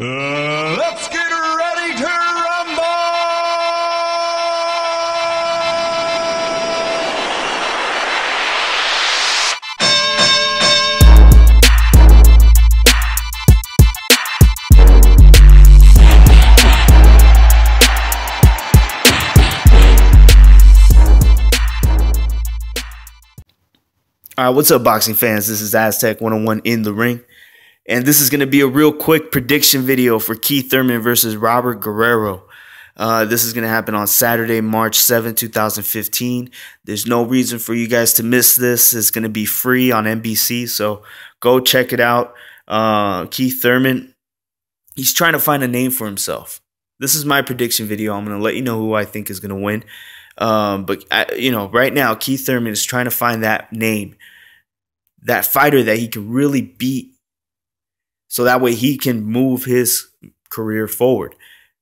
Let's get ready to rumble! All right, what's up, boxing fans? This is Aztec 101 in the ring. And this is going to be a real quick prediction video for Keith Thurman versus Robert Guerrero. This is going to happen on Saturday, March 7, 2015. There's no reason for you guys to miss this. It's going to be free on NBC, so go check it out. Keith Thurman, he's trying to find a name for himself. This is my prediction video. I'm going to let you know who I think is going to win. Right now, Keith Thurman is trying to find that name, that fighter that he can really beat, so that way he can move his career forward.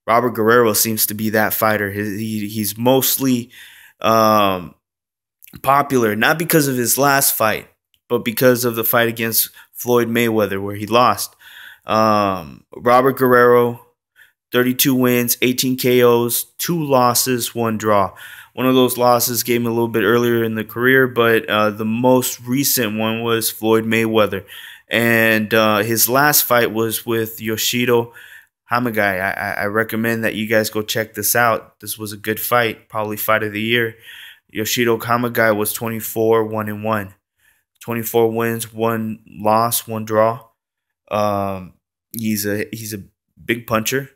Robert Guerrero seems to be that fighter. He's mostly popular, not because of his last fight, but because of the fight against Floyd Mayweather where he lost. Robert Guerrero, 32 wins, 18 KOs, 2 losses, 1 draw. One of those losses came a little bit earlier in the career, but the most recent one was Floyd Mayweather. And his last fight was with Yoshito Hamagai. I recommend that you guys go check this out. This was a good fight, probably fight of the year. Yoshito Hamagai was 24-1-1. 24 wins, 1 loss, 1 draw. He's a big puncher.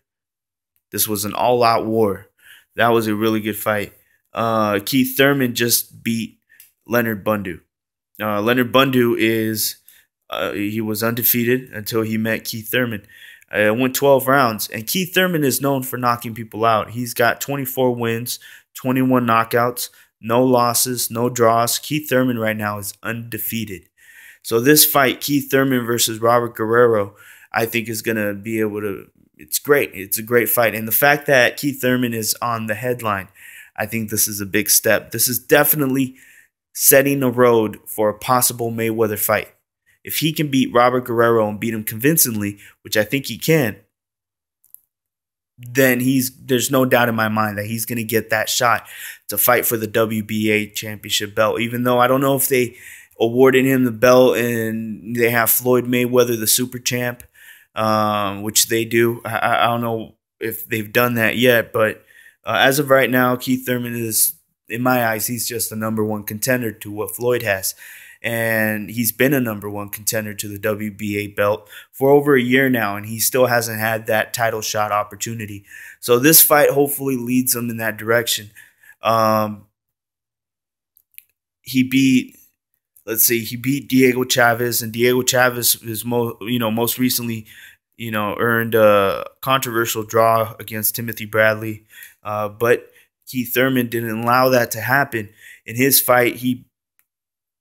This was an all-out war. That was a really good fight. Keith Thurman just beat Leonard Bundu. Leonard Bundu is he was undefeated until he met Keith Thurman. Went 12 rounds, and Keith Thurman is known for knocking people out. He's got 24 wins, 21 knockouts, no losses, no draws. Keith Thurman right now is undefeated. So this fight, Keith Thurman versus Robert Guerrero, I think is going to be able to – it's great. It's a great fight. And the fact that Keith Thurman is on the headline, I think this is a big step. This is definitely setting the road for a possible Mayweather fight. If he can beat Robert Guerrero and beat him convincingly, which I think he can, then there's no doubt in my mind that he's going to get that shot to fight for the WBA championship belt. Even though I don't know if they awarded him the belt and they have Floyd Mayweather, the super champ, which they do. I don't know if they've done that yet, but as of right now, Keith Thurman is, in my eyes, he's just the #1 contender to what Floyd has. And he's been a #1 contender to the WBA belt for over a year now, and he still hasn't had that title shot opportunity. So this fight hopefully leads him in that direction. He beat Diego Chavez, and Diego Chavez is most recently earned a controversial draw against Timothy Bradley, but Keith Thurman didn't allow that to happen. In his fight, he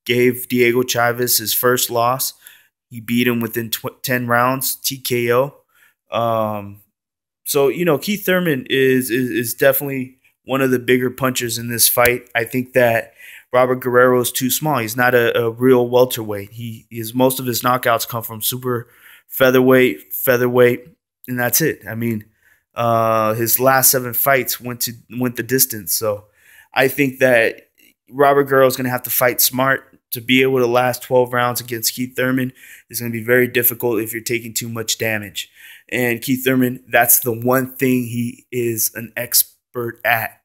gave Diego Chavez his first loss. He beat him within 10 rounds, TKO. So Keith Thurman is definitely one of the bigger punchers in this fight. I think that Robert Guerrero is too small. He's not a real welterweight. Most of his knockouts come from super featherweight, and that's it. I mean, his last 7 fights went the distance. So I think that Robert Guerrero is going to have to fight smart to be able to last 12 rounds against Keith Thurman. Is going to be very difficult if you're taking too much damage. And Keith Thurman, that's the one thing he is an expert at,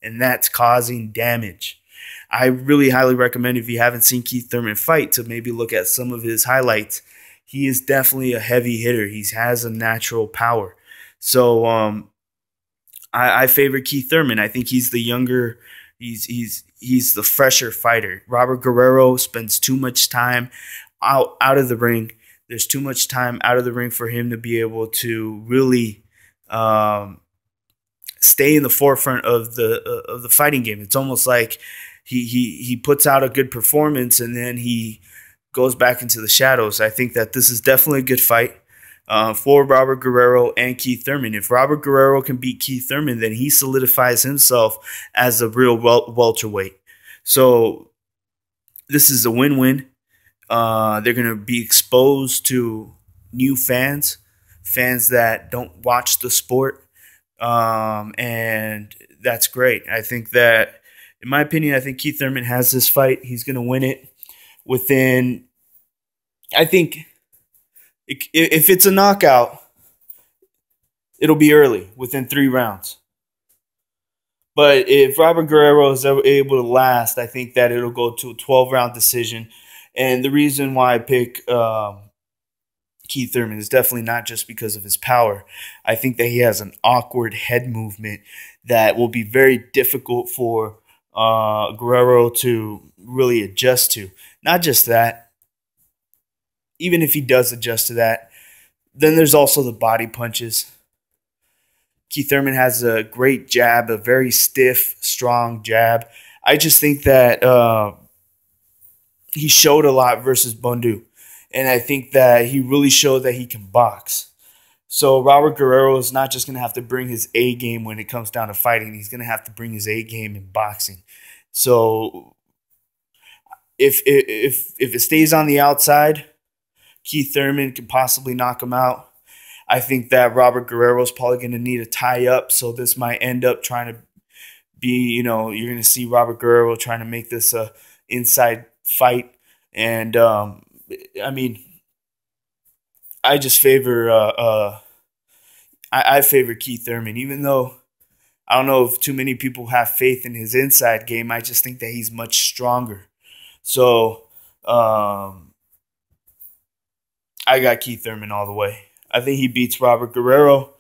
and that's causing damage. I really highly recommend, if you haven't seen Keith Thurman fight, to maybe look at some of his highlights. He is definitely a heavy hitter. He has a natural power. So I favor Keith Thurman. I think he's the younger, he's the fresher fighter. Robert Guerrero spends too much time out of the ring. There's too much time out of the ring for him to be able to really stay in the forefront of the fighting game. It's almost like he puts out a good performance and then he goes back into the shadows. I think that this is definitely a good fight for Robert Guerrero and Keith Thurman. If Robert Guerrero can beat Keith Thurman, then he solidifies himself as a real welterweight. So this is a win-win. They're going to be exposed to new fans fans that don't watch the sport. And that's great. I think that, in my opinion, I think Keith Thurman has this fight. He's going to win it within, I think, if it's a knockout, it'll be early, within 3 rounds. But if Robert Guerrero is able to last, I think that it'll go to a 12-round decision. And the reason why I pick Keith Thurman is definitely not just because of his power. I think that he has an awkward head movement that will be very difficult for Guerrero to really adjust to. Not just that. Even if he does adjust to that, then there's also the body punches. Keith Thurman has a great jab, a very stiff, strong jab. I just think that he showed a lot versus Bundu. And I think that he really showed that he can box. So Robert Guerrero is not just going to have to bring his A game when it comes down to fighting. He's going to have to bring his A game in boxing. So if it stays on the outside, Keith Thurman can possibly knock him out. I think that Robert Guerrero is probably going to need a tie-up, so this might end up trying to be, you're going to see Robert Guerrero trying to make this a inside fight. And, I just favor I favor Keith Thurman, even though I don't know if too many people have faith in his inside game. I just think that he's much stronger. So I got Keith Thurman all the way. I think he beats Robert Guerrero.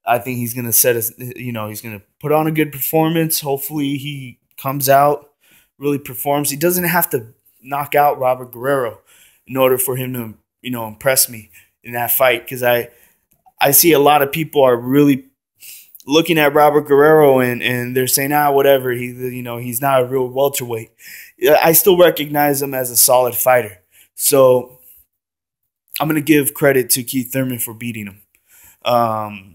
I think he's going to he's going to put on a good performance. Hopefully he comes out, really performs. He doesn't have to knock out Robert Guerrero in order for him to, impress me in that fight, because I see a lot of people are really looking at Robert Guerrero and they're saying, whatever, he's not a real welterweight. I still recognize him as a solid fighter. So I'm going to give credit to Keith Thurman for beating him.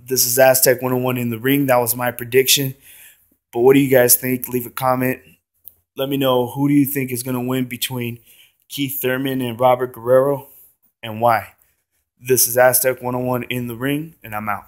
This is Aztec 101 in the ring. That was my prediction. But what do you guys think? Leave a comment. Let me know, who do you think is going to win between Keith Thurman and Robert Guerrero, and why? This is Aztec 101 in the ring, and I'm out.